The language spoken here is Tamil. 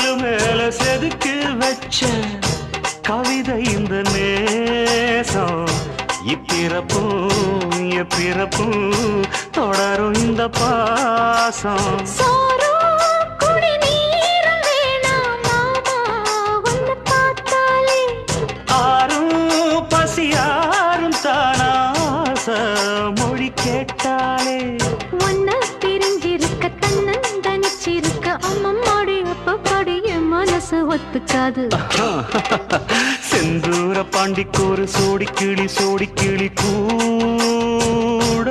கல்லு மேல செதுக்கி வச்ச கவிதை இந்த நேசம். இப்பிறப்பும் எப்பிறப்பும் தொடரும் இந்த பாசம். பசியாரும் தானாச மொழி கேட்டாலே ஒன்ன பிரிஞ்சிருக்க தன்னந்தனிச்சிருக்க அம்மம்மாடி அப்பப்பாடி என் மனசு ஒத்துக்காது. செந்தூர பாண்டிக்கு ஒரு சோடி கிளி கூட